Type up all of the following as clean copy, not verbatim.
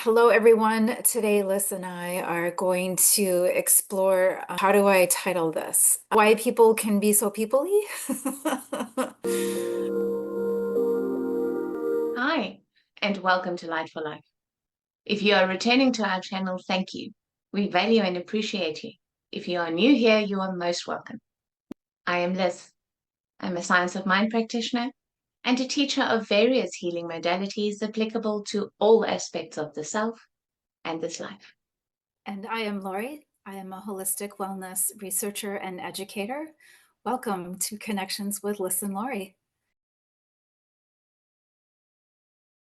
Hello, everyone. Today, Liss and I are going to explore how do I title this? Why people can be so people-y? Hi, and welcome to Light for Life. If you are returning to our channel, thank you. We value and appreciate you. If you are new here, you are most welcome. I am Liz. I'm a science of mind practitioner and a teacher of various healing modalities applicable to all aspects of the self and this life. And I am Lori. I am a holistic wellness researcher and educator. Welcome to Connections with Liss and Lori.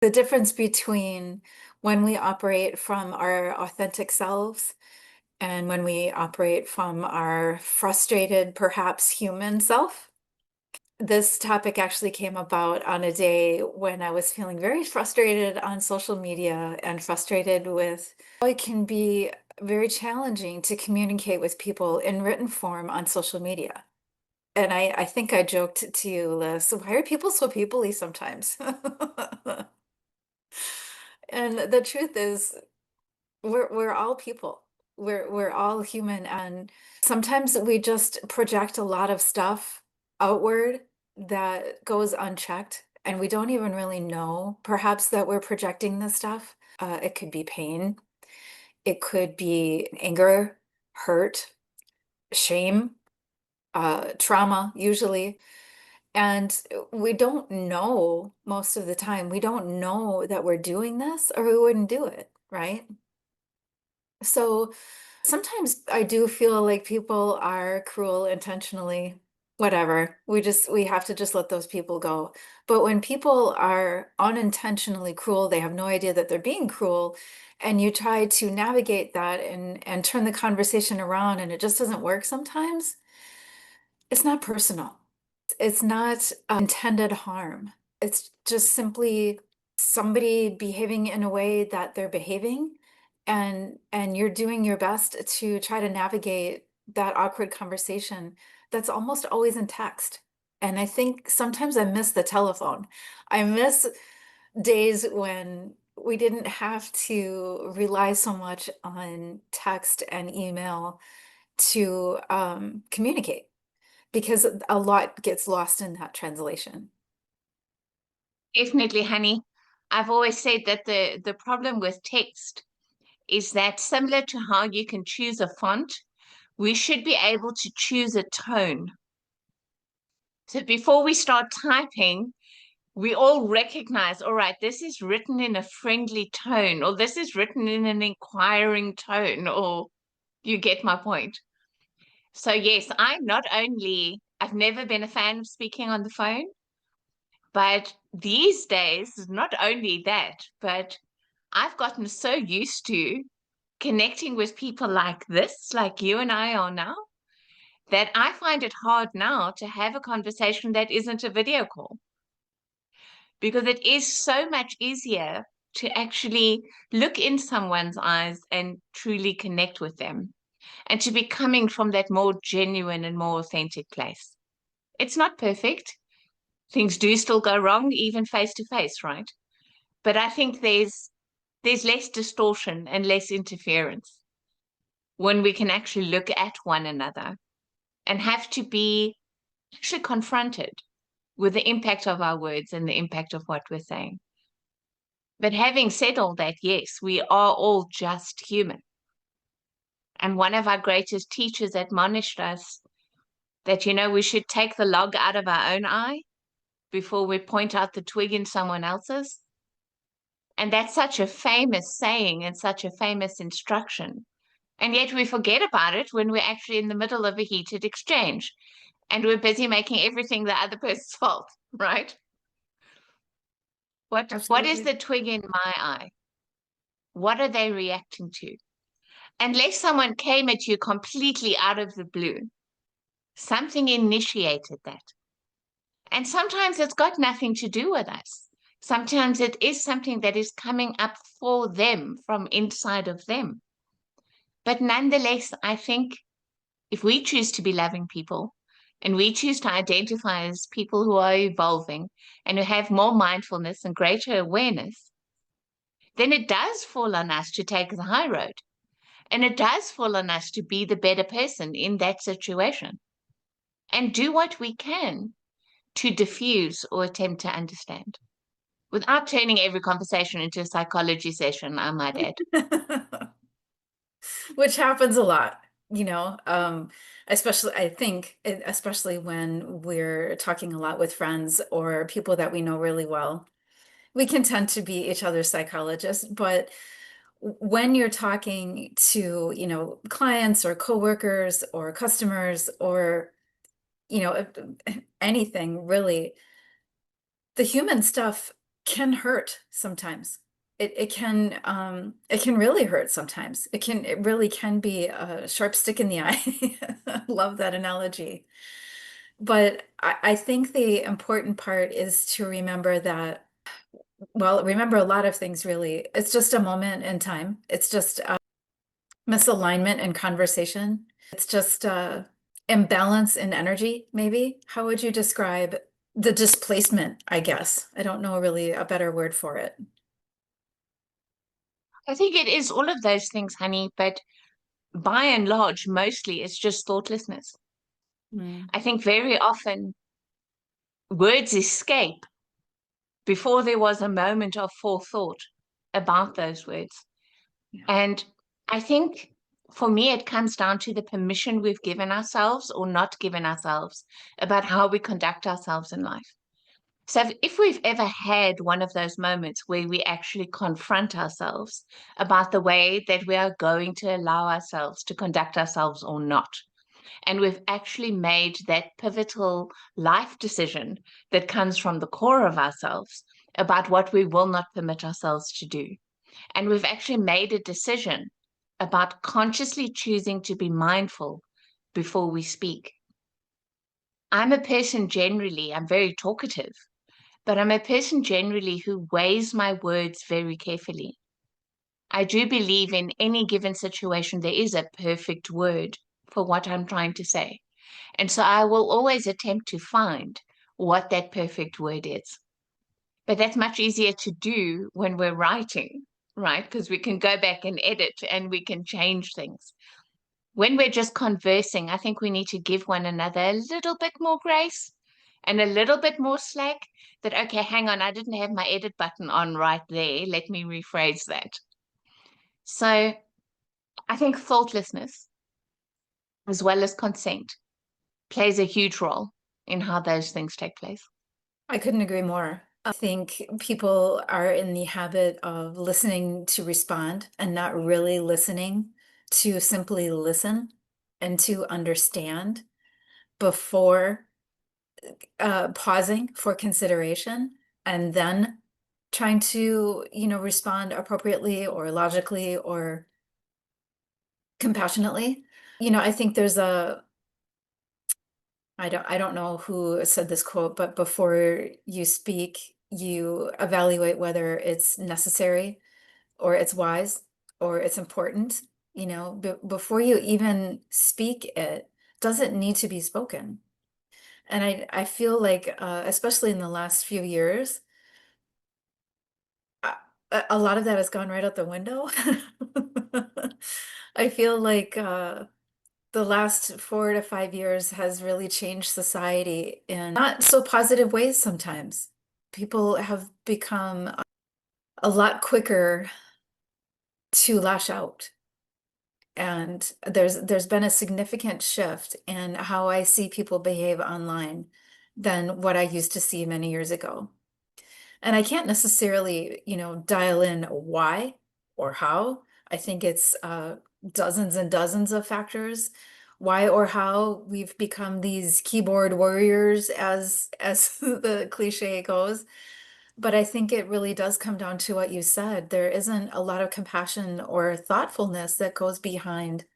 The difference between when we operate from our authentic selves and when we operate from our frustrated, perhaps human self. This topic actually came about on a day when I was feeling very frustrated on social media and frustrated with how it can be very challenging to communicate with people in written form on social media. And I think I joked to you, Liz, why are people so people-y sometimes? And the truth is, we're all people. We're all human, and sometimes we just project a lot of stuff outward that goes unchecked, and we don't even really know perhaps that we're projecting this stuff. It could be pain, it could be anger, hurt, shame, trauma, usually. And we don't know most of the time. We don't know that we're doing this, or we wouldn't do it, right? So sometimes I do feel like people are cruel intentionally, whatever. We have to just let those people go. But when people are unintentionally cruel, they have no idea that they're being cruel, and you try to navigate that and turn the conversation around and it just doesn't work sometimes, it's not personal. It's not intended harm. It's just simply somebody behaving in a way that they're behaving, and you're doing your best to try to navigate that awkward conversation that's almost always in text. And I think sometimes I miss the telephone. I miss days when we didn't have to rely so much on text and email to communicate, because a lot gets lost in that translation. Definitely, honey. I've always said that the problem with text is that similar to how you can choose a font, we should be able to choose a tone. So before we start typing, we all recognize, all right, this is written in a friendly tone, or this is written in an inquiring tone, or you get my point. So yes, I've never been a fan of speaking on the phone, but these days, not only that, but I've gotten so used to connecting with people like this, like you and I are now, that I find it hard now to have a conversation that isn't a video call, because it is so much easier to actually look in someone's eyes and truly connect with them, and to be coming from that more genuine and more authentic place. It's not perfect. Things do still go wrong, even face to face, right? But I think there's less distortion and less interference when we can actually look at one another and have to be actually confronted with the impact of our words and the impact of what we're saying. But having said all that, yes, we are all just human. And one of our greatest teachers admonished us that, we should take the log out of our own eye before we point out the twig in someone else's. And that's such a famous saying and such a famous instruction. And yet we forget about it when we're actually in the middle of a heated exchange and we're busy making everything the other person's fault, right? What is Absolutely. the twig in my eye? What are they reacting to? Unless someone came at you completely out of the blue, something initiated that. And sometimes it's got nothing to do with us. Sometimes it is something that is coming up for them from inside of them. But nonetheless, I think if we choose to be loving people and we choose to identify as people who are evolving and who have more mindfulness and greater awareness, then it does fall on us to take the high road. And it does fall on us to be the better person in that situation and do what we can to diffuse or attempt to understand without turning every conversation into a psychology session, I might add. Which happens a lot, especially I think, especially when we're talking a lot with friends or people that we know really well. We can tend to be each other's psychologists, but when you're talking to, clients or coworkers or customers or, anything really, the human stuff can hurt sometimes. It can really hurt sometimes. It really can be a sharp stick in the eye. Love that analogy. But I think the important part is to remember that, well, remember a lot of things really. It's just a moment in time. It's just a misalignment in conversation. It's just imbalance in energy, maybe. How would you describe the displacement, I guess? I don't know really a better word for it. I think it is all of those things, honey, but by and large, mostly it's just thoughtlessness. Mm. I think very often words escape before there was a moment of forethought about those words. Yeah. And I think for me, it comes down to the permission we've given ourselves or not given ourselves about how we conduct ourselves in life. So if we've ever had one of those moments where we actually confront ourselves about the way that we are going to allow ourselves to conduct ourselves or not, and we've actually made that pivotal life decision that comes from the core of ourselves about what we will not permit ourselves to do. And we've actually made a decision about consciously choosing to be mindful before we speak. I'm a person generally, I'm very talkative, but I'm a person generally who weighs my words very carefully. I do believe in any given situation, there is a perfect word for what I'm trying to say. And so I will always attempt to find what that perfect word is. But that's much easier to do when we're writing, right? Because we can go back and edit and we can change things. When we're just conversing, I think we need to give one another a little bit more grace and a little bit more slack that, okay, hang on, I didn't have my edit button on right there. Let me rephrase that. So I think thoughtlessness, as well as consent, plays a huge role in how those things take place. I couldn't agree more. I think people are in the habit of listening to respond and not really listening to simply listen and to understand before pausing for consideration and then trying to, respond appropriately or logically or compassionately. I think there's I don't know who said this quote, but before you speak, you evaluate whether it's necessary or it's wise or it's important. Before you even speak, it doesn't need to be spoken. And I feel like, especially in the last few years, a, a lot of that has gone right out the window. I feel like the last 4 to 5 years has really changed society in not so positive ways sometimes. People have become a lot quicker to lash out. And there's been a significant shift in how I see people behave online than what I used to see many years ago. And I can't necessarily, dial in why or how. I think it's dozens and dozens of factors. Why or how we've become these keyboard warriors, as the cliche goes. But I think it really does come down to what you said. There isn't a lot of compassion or thoughtfulness that goes behind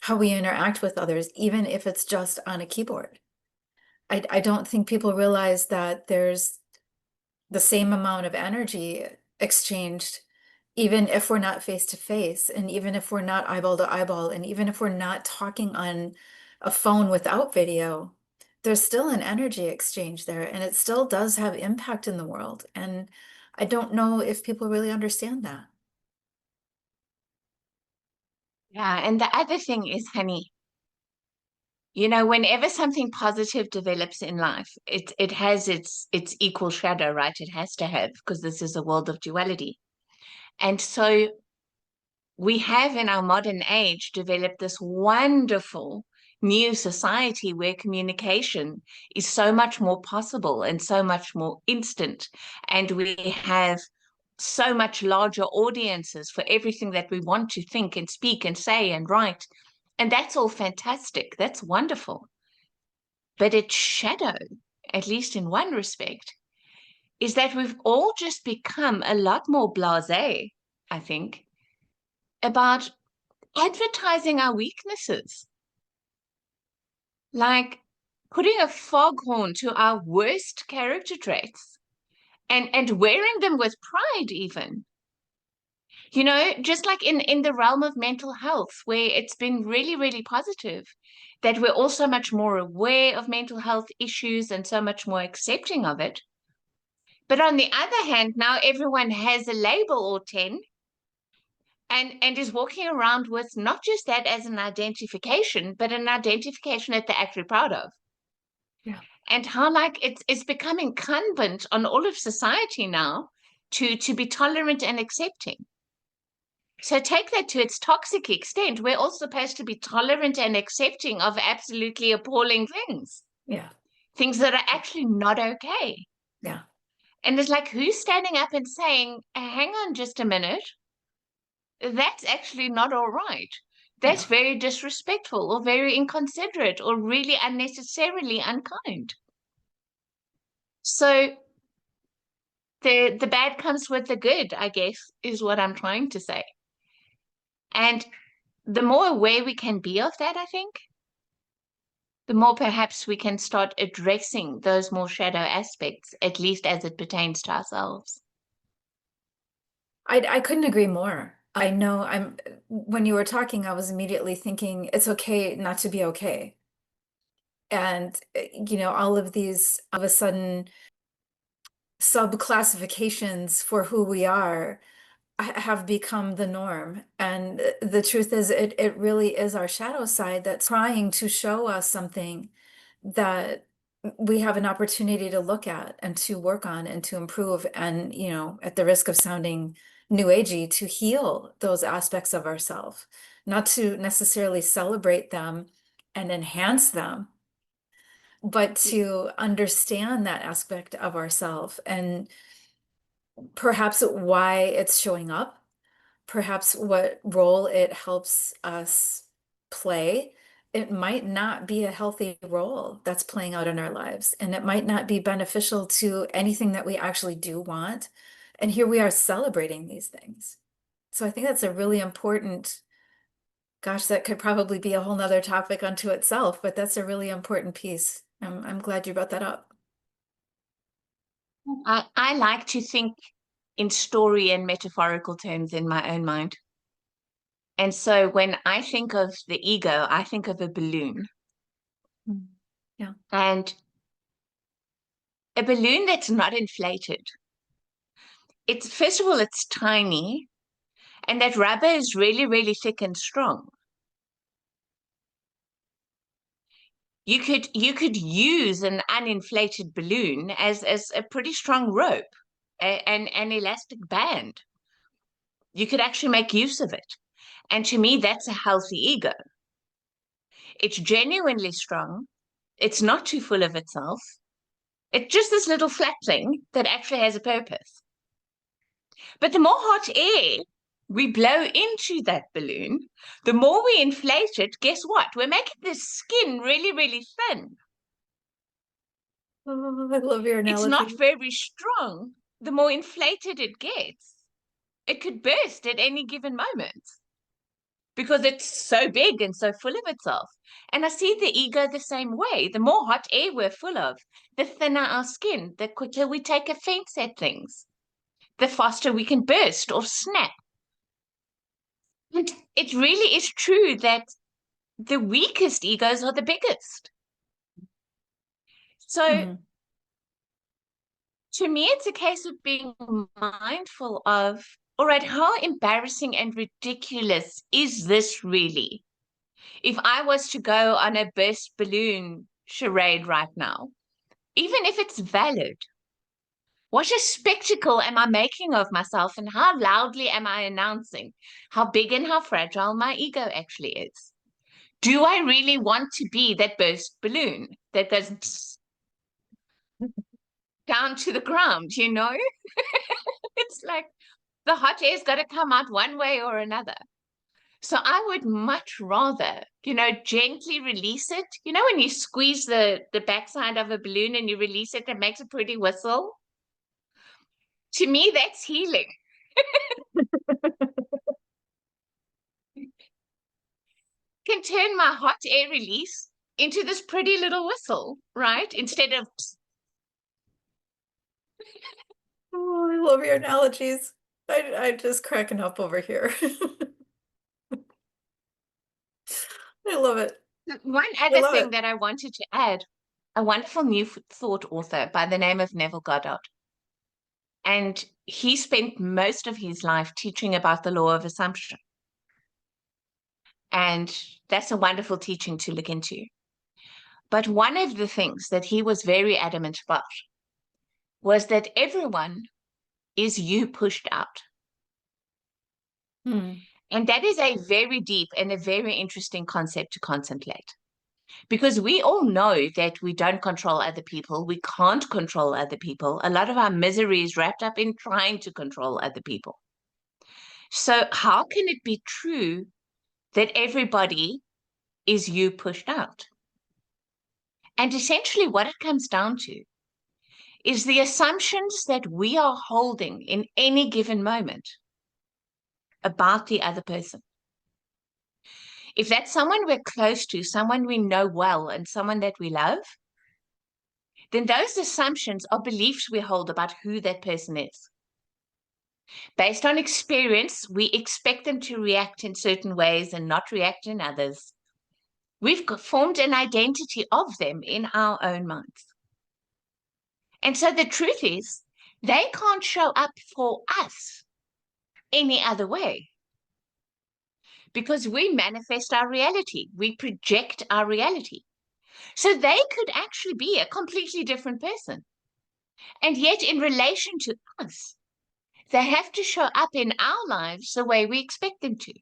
how we interact with others, even if it's just on a keyboard. I don't think people realize that there's the same amount of energy exchanged, even if we're not face to face, and even if we're not eyeball to eyeball, and even if we're not talking on a phone without video, there's still an energy exchange there, and it still does have impact in the world. And I don't know if people really understand that. Yeah, and the other thing is, honey, you know, whenever something positive develops in life, it has its equal shadow, right? It has to have, because this is a world of duality. And so we have in our modern age developed this wonderful new society where communication is so much more possible and so much more instant. And we have so much larger audiences for everything that we want to think and speak and say and write. And that's all fantastic. That's wonderful. But its shadow, at least in one respect, is that we've all just become a lot more blasé, I think, about advertising our weaknesses, like putting a foghorn to our worst character traits and wearing them with pride even. You know, just like in the realm of mental health, where it's been really, really positive that we're all so much more aware of mental health issues and so much more accepting of it. But on the other hand, now everyone has a label or 10 and is walking around with not just that as an identification, but an identification that they're actually proud of. Yeah. And how like it's become incumbent on all of society now to be tolerant and accepting. So take that to its toxic extent. We're all supposed to be tolerant and accepting of absolutely appalling things, Yeah. things that are actually not okay. Yeah. And it's like, who's standing up and saying, hang on just a minute, that's actually not all right. That's Yeah. very disrespectful or very inconsiderate or really unnecessarily unkind. So the bad comes with the good, I guess, is what I'm trying to say. And the more aware we can be of that, I think, the more perhaps we can start addressing those more shadow aspects, at least as it pertains to ourselves. I couldn't agree more. I know when you were talking, I was immediately thinking it's okay not to be okay. And all of these of a sudden sub-classifications for who we are have become the norm. And the truth is, it really is our shadow side that's trying to show us something that we have an opportunity to look at and to work on and to improve. And, at the risk of sounding new agey, to heal those aspects of ourselves, not to necessarily celebrate them and enhance them, but to understand that aspect of ourselves and perhaps why it's showing up, perhaps what role it helps us play. It might not be a healthy role that's playing out in our lives, and it might not be beneficial to anything that we actually do want. And here we are celebrating these things. So I think that's a really important, gosh, that could probably be a whole nother topic unto itself, but that's a really important piece. I'm glad you brought that up. I like to think in story and metaphorical terms in my own mind. And so when I think of the ego, I think of a balloon. Mm. Yeah. And a balloon that's not inflated. It's first of all, it's tiny, and that rubber is really, really thick and strong. You could use an uninflated balloon as a pretty strong rope, and an elastic band. You could actually make use of it. And to me, that's a healthy ego. It's genuinely strong. It's not too full of itself. It's just this little flat thing that actually has a purpose. But the more hot air we blow into that balloon, the more we inflate it, guess what? We're making the skin really, really thin. Oh, I love your It's not analogy. very strong. The more inflated it gets, it could burst at any given moment because it's so big and so full of itself. And I see the ego the same way. The more hot air we're full of, the thinner our skin, the quicker we take offense at things, the faster we can burst or snap. And it really is true that the weakest egos are the biggest. So Mhm. To me, it's a case of being mindful of, all right, how embarrassing and ridiculous is this really? If I was to go on a burst balloon charade right now, even if it's valid, what a spectacle am I making of myself, and how loudly am I announcing how big and how fragile my ego actually is? Do I really want to be that burst balloon that goes down to the ground, you know? It's like the hot air's got to come out one way or another. So I would much rather, gently release it. You know, when you squeeze the backside of a balloon and you release it, it makes a pretty whistle. To me, that's healing. Can turn my hot air release into this pretty little whistle, right? Instead of Oh, I love your analogies. I just cracking up over here. I love it. one I other love thing it. that I wanted to add, a wonderful new thought author by the name of Neville Goddard. And he spent most of his life teaching about the law of assumption. And that's a wonderful teaching to look into. But one of the things that he was very adamant about was that everyone is you pushed out. Hmm. And that is a very deep and a very interesting concept to contemplate. Because we all know that we don't control other people. We can't control other people. A lot of our misery is wrapped up in trying to control other people. So how can it be true that everybody is you pushed out? And essentially what it comes down to is the assumptions that we are holding in any given moment about the other person. If that's someone we're close to, someone we know well, and someone that we love, then those assumptions are beliefs we hold about who that person is. Based on experience, we expect them to react in certain ways and not react in others. We've formed an identity of them in our own minds. And so the truth is, they can't show up for us any other way, because we manifest our reality. We project our reality. So they could actually be a completely different person. And yet, in relation to us, they have to show up in our lives the way we expect them to.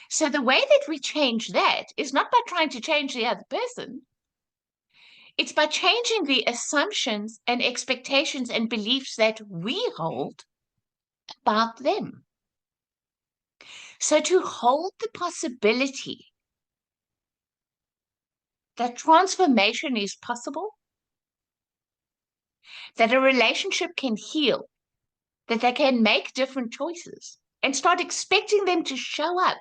So the way that we change that is not by trying to change the other person. It's by changing the assumptions and expectations and beliefs that we hold about them. So to hold the possibility that transformation is possible, that a relationship can heal, that they can make different choices, and start expecting them to show up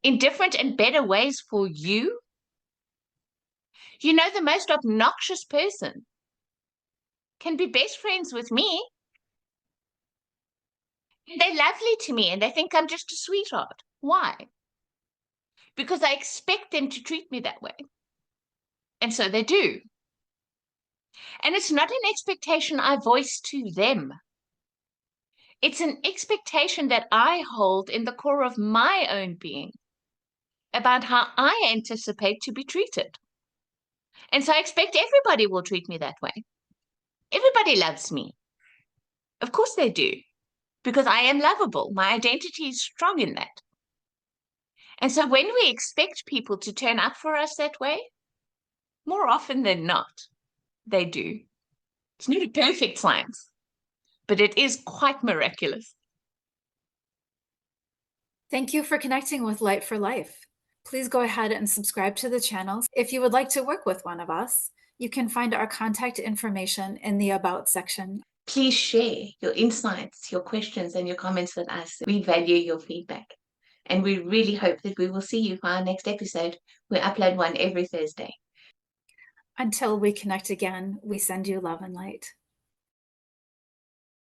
in different and better ways for you. You know, the most obnoxious person can be best friends with me, and they're lovely to me, and they think I'm just a sweetheart. Why? Because I expect them to treat me that way. And so they do. And it's not an expectation I voice to them. It's an expectation that I hold in the core of my own being about how I anticipate to be treated. And so I expect everybody will treat me that way. Everybody loves me. Of course they do, because I am lovable. My identity is strong in that. And so when we expect people to turn up for us that way, more often than not, they do. It's not a perfect science, but it is quite miraculous. Thank you for connecting with Light for Life. Please go ahead and subscribe to the channel. If you would like to work with one of us, you can find our contact information in the About section. Please share your insights, your questions, and your comments with us. We value your feedback. And we really hope that we will see you for our next episode. We upload one every Thursday. Until we connect again, we send you love and light.